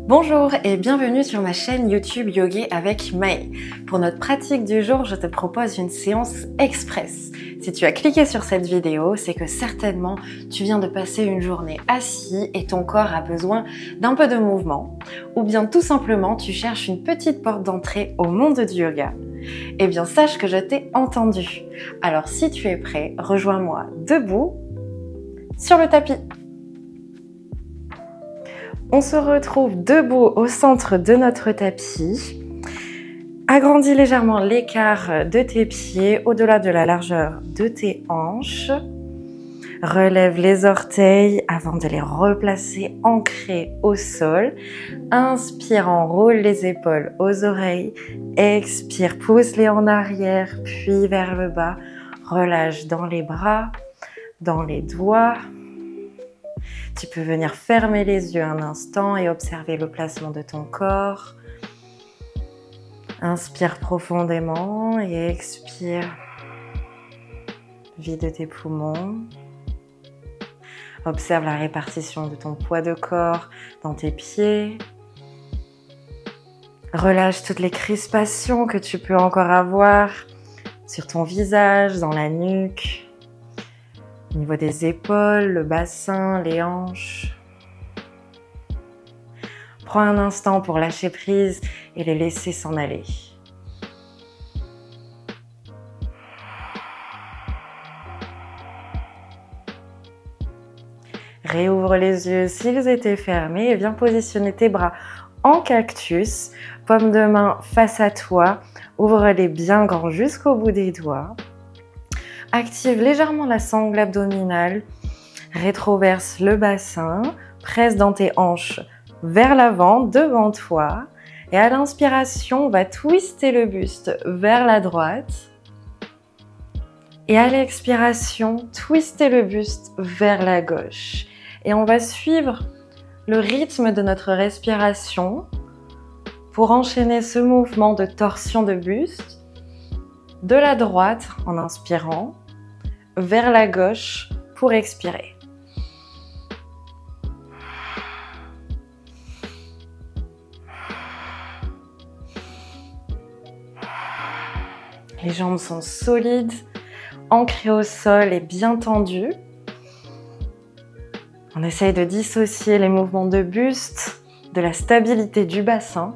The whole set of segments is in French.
Bonjour et bienvenue sur ma chaîne YouTube Yogi avec Maë. Pour notre pratique du jour, je te propose une séance express. Si tu as cliqué sur cette vidéo, c'est que certainement tu viens de passer une journée assis et ton corps a besoin d'un peu de mouvement. Ou bien tout simplement tu cherches une petite porte d'entrée au monde du yoga. Eh bien sache que je t'ai entendu. Alors si tu es prêt, rejoins-moi debout sur le tapis. On se retrouve debout au centre de notre tapis. Agrandis légèrement l'écart de tes pieds au-delà de la largeur de tes hanches. Relève les orteils avant de les replacer ancrés au sol. Inspire, enroule les épaules aux oreilles. Expire, pousse-les en arrière, puis vers le bas. Relâche dans les bras, dans les doigts. Tu peux venir fermer les yeux un instant et observer le placement de ton corps. Inspire profondément et expire. Vide tes poumons. Observe la répartition de ton poids de corps dans tes pieds. Relâche toutes les crispations que tu peux encore avoir sur ton visage, dans la nuque. Au niveau des épaules, le bassin, les hanches. Prends un instant pour lâcher prise et les laisser s'en aller. Réouvre les yeux s'ils étaient fermés et viens positionner tes bras en cactus, paume de main face à toi. Ouvre-les bien grands jusqu'au bout des doigts. Active légèrement la sangle abdominale, rétroverse le bassin, presse dans tes hanches vers l'avant, devant toi. Et à l'inspiration, on va twister le buste vers la droite. Et à l'expiration, twister le buste vers la gauche. Et on va suivre le rythme de notre respiration pour enchaîner ce mouvement de torsion de buste de la droite en inspirant, vers la gauche pour expirer. Les jambes sont solides, ancrées au sol et bien tendues. On essaye de dissocier les mouvements de buste de la stabilité du bassin.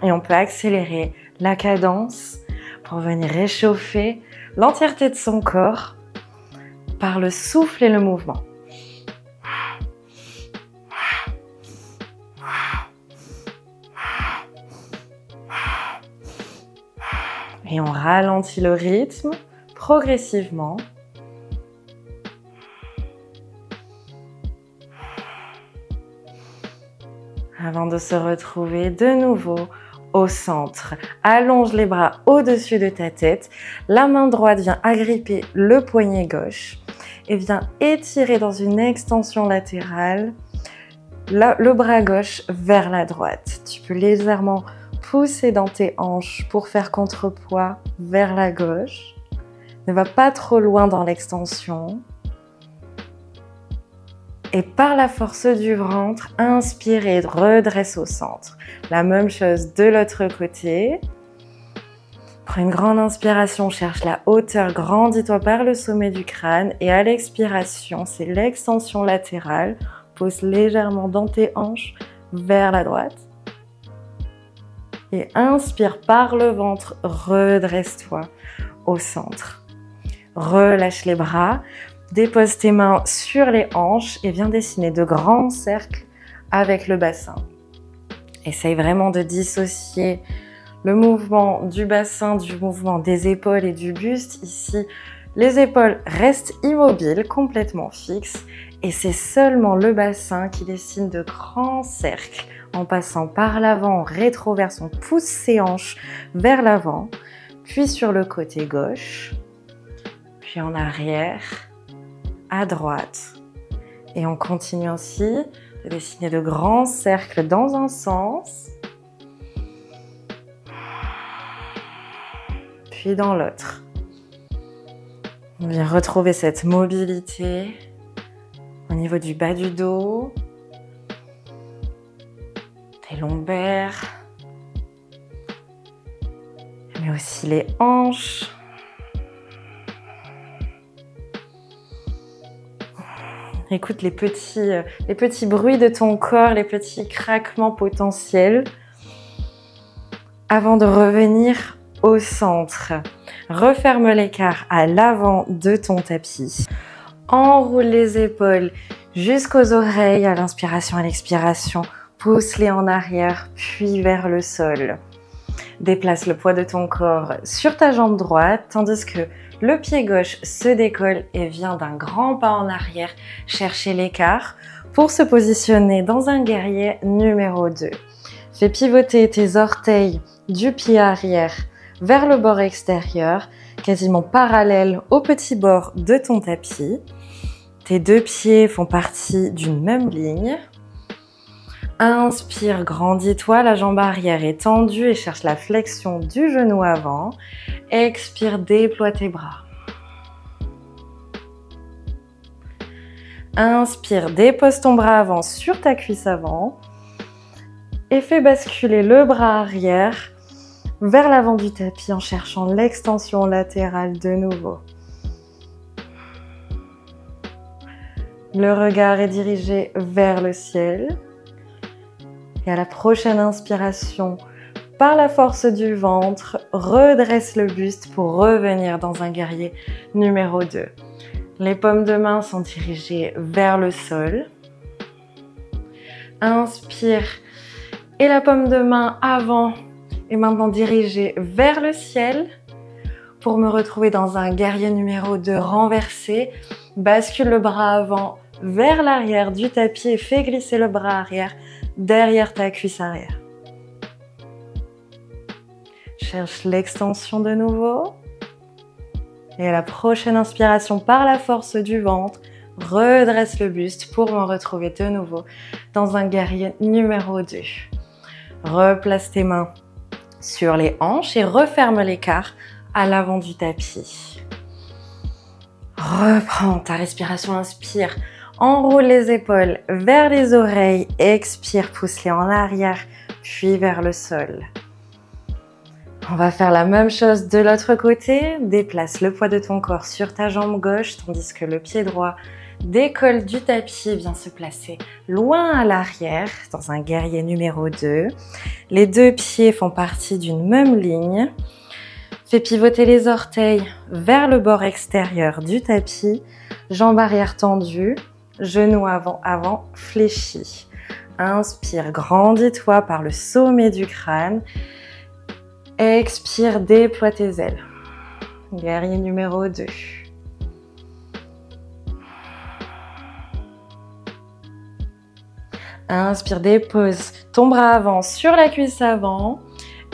Et on peut accélérer la cadence pour venir réchauffer l'entièreté de son corps par le souffle et le mouvement. Et on ralentit le rythme progressivement. Avant de se retrouver de nouveau au centre. Allonge les bras au-dessus de ta tête. La main droite vient agripper le poignet gauche et vient étirer dans une extension latérale le bras gauche vers la droite. Tu peux légèrement pousser dans tes hanches pour faire contrepoids vers la gauche. Ne va pas trop loin dans l'extension. Et par la force du ventre, inspire et redresse au centre. La même chose de l'autre côté. Prends une grande inspiration, cherche la hauteur, grandis-toi par le sommet du crâne. Et à l'expiration, c'est l'extension latérale. Pose légèrement dans tes hanches vers la droite. Et inspire par le ventre, redresse-toi au centre. Relâche les bras. Dépose tes mains sur les hanches et viens dessiner de grands cercles avec le bassin. Essaye vraiment de dissocier le mouvement du bassin du mouvement des épaules et du buste. Ici, les épaules restent immobiles, complètement fixes. Et c'est seulement le bassin qui dessine de grands cercles. En passant par l'avant, on rétroverse, on pousse ses hanches vers l'avant. Puis sur le côté gauche. Puis en arrière. À droite. Et on continue ainsi de dessiner de grands cercles dans un sens, puis dans l'autre. On vient retrouver cette mobilité au niveau du bas du dos, les lombaires, mais aussi les hanches. Écoute les petits bruits de ton corps, les petits craquements potentiels avant de revenir au centre. Referme l'écart à l'avant de ton tapis. Enroule les épaules jusqu'aux oreilles à l'inspiration et à l'expiration. Pousse-les en arrière, puis vers le sol. Déplace le poids de ton corps sur ta jambe droite, tandis que le pied gauche se décolle et vient d'un grand pas en arrière chercher l'écart pour se positionner dans un guerrier numéro 2. Fais pivoter tes orteils du pied arrière vers le bord extérieur, quasiment parallèle au petit bord de ton tapis. Tes deux pieds font partie d'une même ligne. Inspire, grandis-toi, la jambe arrière est tendue et cherche la flexion du genou avant. Expire, déploie tes bras. Inspire, dépose ton bras avant sur ta cuisse avant et fais basculer le bras arrière vers l'avant du tapis en cherchant l'extension latérale de nouveau. Le regard est dirigé vers le ciel. Et à la prochaine inspiration, par la force du ventre, redresse le buste pour revenir dans un guerrier numéro 2. Les paumes de main sont dirigées vers le sol. Inspire et la paume de main avant est maintenant dirigée vers le ciel pour me retrouver dans un guerrier numéro 2 renversé. Bascule le bras avant vers l'arrière du tapis et fais glisser le bras arrière derrière ta cuisse arrière. Cherche l'extension de nouveau. Et à la prochaine inspiration, par la force du ventre, redresse le buste pour me retrouver de nouveau dans un guerrier numéro 2. Replace tes mains sur les hanches et referme l'écart à l'avant du tapis. Reprends ta respiration, inspire. Enroule les épaules vers les oreilles, expire, pousse-les en arrière, puis vers le sol. On va faire la même chose de l'autre côté. Déplace le poids de ton corps sur ta jambe gauche, tandis que le pied droit décolle du tapis, vient se placer loin à l'arrière, dans un guerrier numéro 2. Les deux pieds font partie d'une même ligne. Fais pivoter les orteils vers le bord extérieur du tapis, jambes arrière tendues. Genou avant fléchi. Inspire, grandis-toi par le sommet du crâne. Expire, déploie tes ailes. Guerrier numéro 2. Inspire, dépose ton bras avant sur la cuisse avant.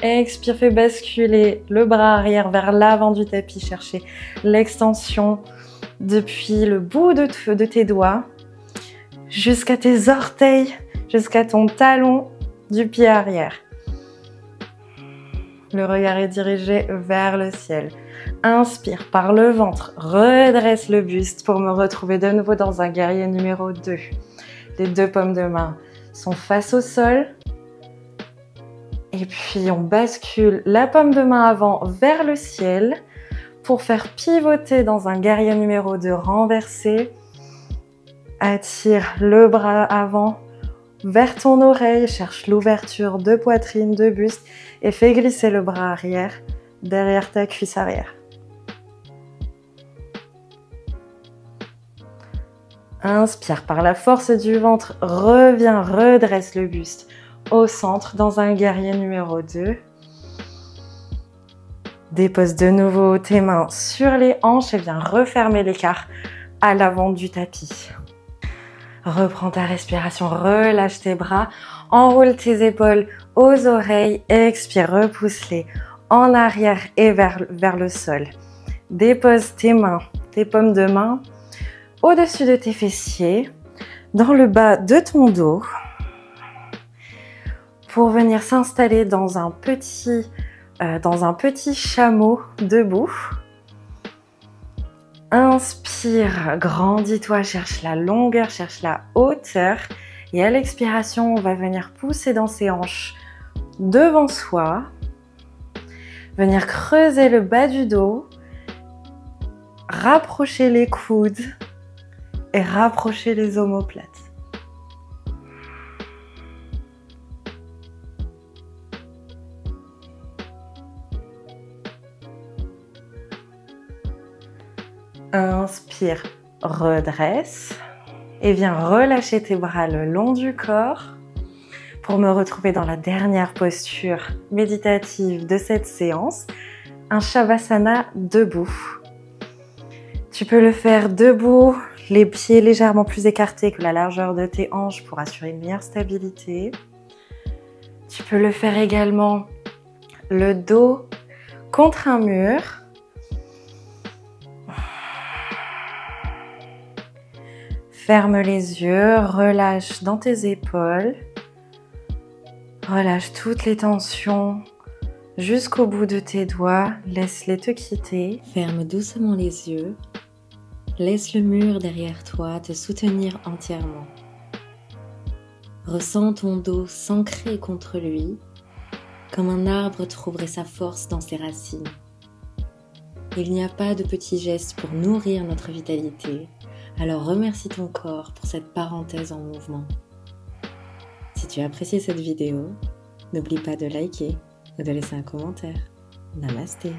Expire, fais basculer le bras arrière vers l'avant du tapis. Cherchez l'extension depuis le bout de tes doigts jusqu'à tes orteils, jusqu'à ton talon du pied arrière. Le regard est dirigé vers le ciel. Inspire par le ventre, redresse le buste pour me retrouver de nouveau dans un guerrier numéro 2. Les deux paumes de main sont face au sol. Et puis on bascule la paume de main avant vers le ciel pour faire pivoter dans un guerrier numéro 2 renversé. Attire le bras avant vers ton oreille, cherche l'ouverture de poitrine, de buste et fais glisser le bras arrière derrière ta cuisse arrière. Inspire par la force du ventre, reviens, redresse le buste au centre dans un guerrier numéro 2. Dépose de nouveau tes mains sur les hanches et viens refermer l'écart à l'avant du tapis. Reprends ta respiration, relâche tes bras, enroule tes épaules aux oreilles, expire, repousse-les en arrière et vers le sol. Dépose tes mains, tes paumes de main au-dessus de tes fessiers, dans le bas de ton dos, pour venir s'installer dans un petit chameau debout. Inspire, grandis-toi, cherche la longueur, cherche la hauteur Et à l'expiration, on va venir pousser dans ses hanches devant soi. Venir creuser le bas du dos. Rapprocher les coudes et rapprocher les omoplates. Inspire, redresse et viens relâcher tes bras le long du corps pour me retrouver dans la dernière posture méditative de cette séance, un Shavasana debout. Tu peux le faire debout, les pieds légèrement plus écartés que la largeur de tes hanches pour assurer une meilleure stabilité. Tu peux le faire également le dos contre un mur. Ferme les yeux, relâche dans tes épaules. Relâche toutes les tensions jusqu'au bout de tes doigts. Laisse-les te quitter. Ferme doucement les yeux. Laisse le mur derrière toi te soutenir entièrement. Ressens ton dos s'ancrer contre lui, comme un arbre trouverait sa force dans ses racines. Il n'y a pas de petits gestes pour nourrir notre vitalité, alors remercie ton corps pour cette parenthèse en mouvement. Si tu as apprécié cette vidéo, n'oublie pas de liker ou de laisser un commentaire. Namasté.